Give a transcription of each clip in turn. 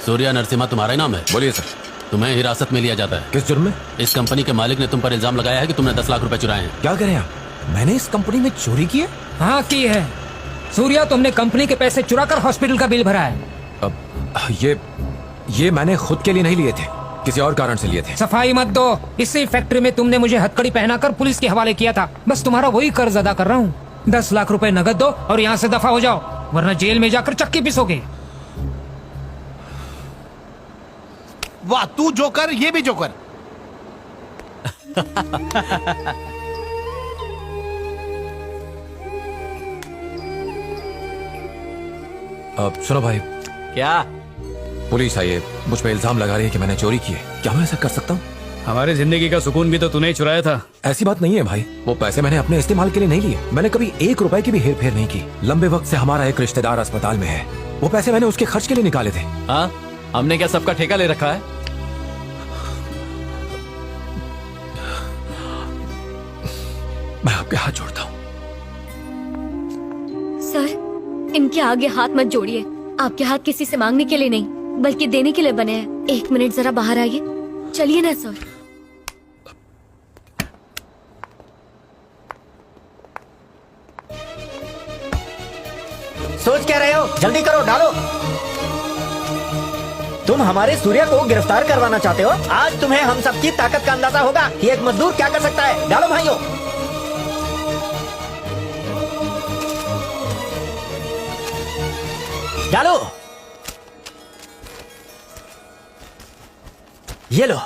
सूर्या नरसिम्हा तुम्हारा ही नाम है? बोलिए सर। तुम्हें हिरासत में लिया जाता है। किस जुर्म में? इस कंपनी के मालिक ने तुम पर इल्जाम लगाया है कि तुमने 10 लाख रुपए चुराए हैं। क्या करें आप? मैंने इस कंपनी में चोरी की है? हाँ की है। सूर्या, तुमने कंपनी के पैसे चुराकर हॉस्पिटल का बिल भरा है। अब ये मैंने खुद के लिए नहीं लिए थे, किसी और कारण से लिए थे। सफाई मत दो। इसी फैक्ट्री में तुमने मुझे हथकड़ी पहनाकर पुलिस के हवाले किया था। बस तुम्हारा वही कर्ज अदा कर रहा हूँ। 10 लाख रुपए नगद दो और यहाँ से दफा हो जाओ, वरना जेल में जाकर चक्की पिसोगे। वाह, तू जोकर, ये भी जोकर। अब सुनो भाई। क्या? पुलिस आई है, मुझ पे इल्जाम लगा रही है कि मैंने चोरी की है। क्या मैं ऐसा कर सकता हूँ? हमारी जिंदगी का सुकून भी तो तूने ही चुराया था। ऐसी बात नहीं है भाई, वो पैसे मैंने अपने इस्तेमाल के लिए नहीं लिए। मैंने कभी 1 रुपए की भी हेर फेर नहीं की। लंबे वक्त से हमारा एक रिश्तेदार अस्पताल में है, वो पैसे मैंने उसके खर्च के लिए निकाले थे। हाँ, हमने क्या सबका ठेका ले रखा है? मैं आपके हाथ जोड़ता हूँ। सर, इनके आगे हाथ मत जोड़िए। आपके हाथ किसी से मांगने के लिए नहीं, बल्कि देने के लिए बने हैं। 1 मिनट जरा बाहर आइए। चलिए ना सर। सोच क्या रहे हो? जल्दी करो, डालो। तुम हमारे सूर्या को गिरफ्तार करवाना चाहते हो? आज तुम्हें हम सबकी ताकत का अंदाजा होगा कि एक मजदूर क्या कर सकता है। डालो भाइयों। डालो। ये लो।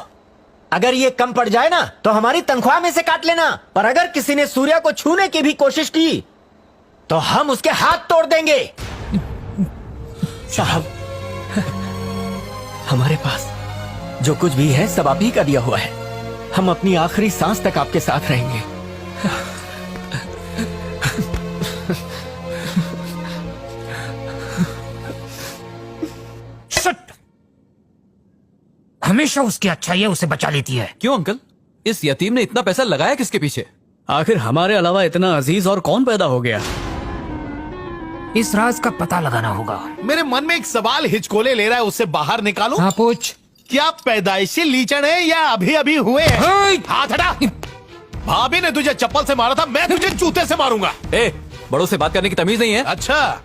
अगर ये कम पड़ जाए ना तो हमारी तनख्वाह में से काट लेना। पर अगर किसी ने सूर्या को छूने की भी कोशिश की तो हम उसके हाथ तोड़ देंगे। साहब, हमारे पास जो कुछ भी है सब आप ही का दिया हुआ है। हम अपनी आखिरी सांस तक आपके साथ रहेंगे। हमेशा उसकी अच्छाइयाँ उसे बचा लेती है। क्यों अंकल? इस यतीम ने इतना पैसा लगाया किसके पीछे? आखिर हमारे अलावा इतना अजीज और कौन पैदा हो गया? इस राज का पता लगाना होगा। मेरे मन में एक सवाल हिचकोले ले रहा है, उससे बाहर निकालो। हाँ, पूछ। क्या पैदाइशी लीचड़ है या अभी अभी हुए हैं? हाथ हटा। भाभी ने तुझे चप्पल से मारा था, मैं तुझे जूते से मारूंगा। बड़ों से बात करने की तमीज नहीं है? अच्छा,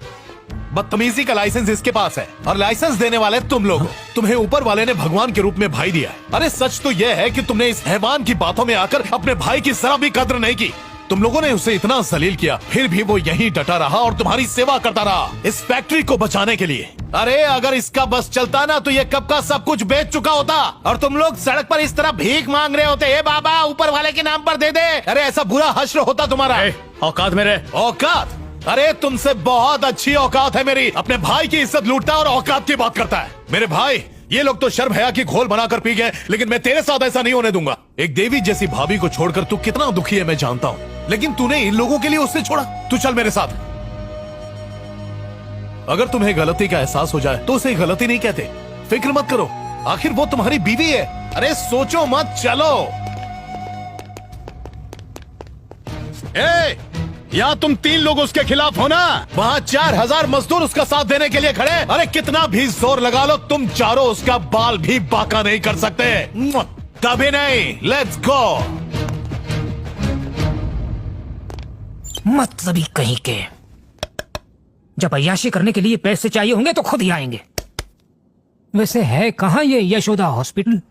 बदतमीजी का लाइसेंस इसके पास है और लाइसेंस देने वाले तुम लोग हो। तुम्हें ऊपर वाले ने भगवान के रूप में भाई दिया है। अरे सच तो यह है कि तुमने इस हैवान की बातों में आकर अपने भाई की जरा भी कद्र नहीं की। तुम लोगों ने उसे इतना जलील किया, फिर भी वो यहीं डटा रहा और तुम्हारी सेवा करता रहा इस फैक्ट्री को बचाने के लिए। अरे अगर इसका बस चलता ना तो ये कब का सब कुछ बेच चुका होता और तुम लोग सड़क पर इस तरह भीख मांग रहे होते। बाबा, ऊपर वाले के नाम पर दे दे। अरे ऐसा बुरा हश्र होता तुम्हारा। औकात में रह। औकात? अरे तुमसे बहुत अच्छी औकात है मेरी। अपने भाई की इज्जत लूटता है और औकात की बात करता है। मेरे भाई, ये लोग तो शर्म हया की घोल बनाकर पी गए, लेकिन मैं तेरे साथ ऐसा नहीं होने दूंगा। एक देवी जैसी भाभी को छोड़कर तू कितना दुखी है मैं जानता हूँ, लेकिन तूने इन लोगों के लिए उससे छोड़ा। तू चल मेरे साथ। अगर तुम्हें गलती का एहसास हो जाए तो उसे गलती नहीं कहते। फिक्र मत करो, आखिर वो तुम्हारी बीवी है। अरे सोचो मत, चलो। या तुम 3 लोग उसके खिलाफ हो ना? वहाँ 4000 मजदूर उसका साथ देने के लिए खड़े। अरे कितना भी जोर लगा लो, तुम चारों उसका बाल भी बांका नहीं कर सकते। कभी नहीं। Let's go. मतलबी कहीं के। जब अय्याशी करने के लिए पैसे चाहिए होंगे तो खुद ही आएंगे। वैसे है कहाँ ये यशोदा हॉस्पिटल?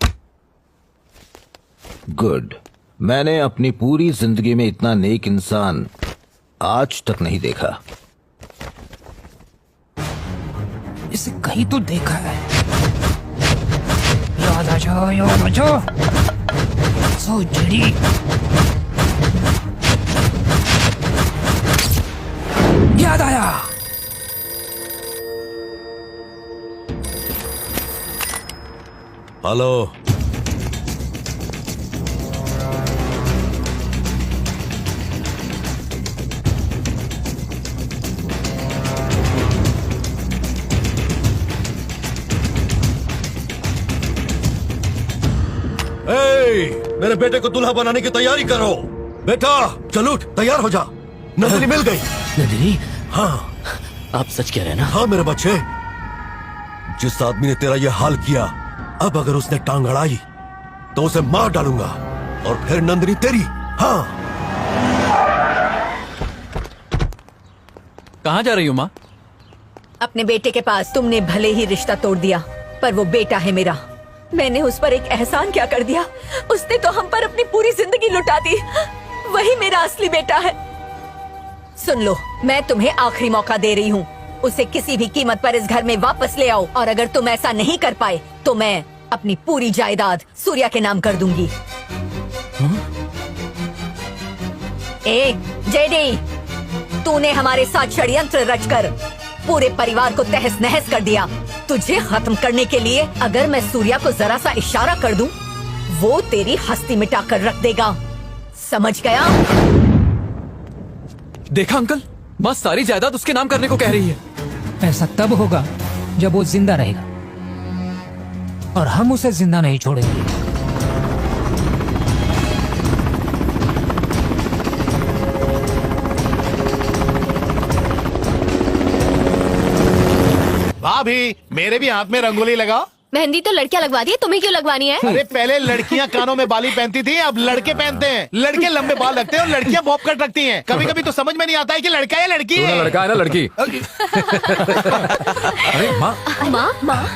गुड। मैंने अपनी पूरी जिंदगी में इतना नेक इंसान आज तक नहीं देखा। इसे कहीं तो देखा है। याद आ जाओ, याद आ जाओ। सो जड़ी। याद आया। हेलो। मेरे बेटे को दूल्हा बनाने की तैयारी करो। बेटा चल उठ, तैयार हो जा। नंदिनी मिल गई। नंदिनी? हाँ। आप सच कह रहे हैं ना? हाँ मेरे बच्चे, जिस आदमी ने तेरा ये हाल किया, अब अगर उसने टांग अड़ाई तो उसे मार डालूंगा और फिर नंदिनी तेरी। हाँ, कहाँ जा रही हूँ माँ? अपने बेटे के पास। तुमने भले ही रिश्ता तोड़ दिया, पर वो बेटा है मेरा। मैंने उस पर एक एहसान क्या कर दिया? उसने तो हम पर अपनी पूरी जिंदगी लुटा दी। वही मेरा असली बेटा है। सुन लो, मैं तुम्हें आखिरी मौका दे रही हूँ। उसे किसी भी कीमत पर इस घर में वापस ले आओ, और अगर तुम ऐसा नहीं कर पाए तो मैं अपनी पूरी जायदाद सूर्या के नाम कर दूंगी। ए जेडी, तूने हमारे साथ षड्यंत्र रचकर पूरे परिवार को तहस नहस कर दिया। तुझे खत्म करने के लिए अगर मैं सूर्या को जरा सा इशारा कर दूं, वो तेरी हस्ती मिटा कर रख देगा। समझ गया? देखा अंकल, माँ सारी जायदाद उसके नाम करने को कह रही है। ऐसा तब होगा जब वो जिंदा रहेगा, और हम उसे जिंदा नहीं छोड़ेंगे। भाभी, मेरे भी हाथ में रंगोली लगाओ। मेहंदी तो लड़कियां लगवाती है, तुम्हें क्यों लगवानी है? अरे पहले लड़कियां कानों में बाली पहनती थी, अब लड़के पहनते हैं। लड़के लंबे बाल रखते हैं और लड़कियां बॉब कट रखती हैं। कभी कभी तो समझ में नहीं आता है कि लड़का है या लड़की तू ना है। लड़का है ना लड़की। अरे माँ, माँ माँ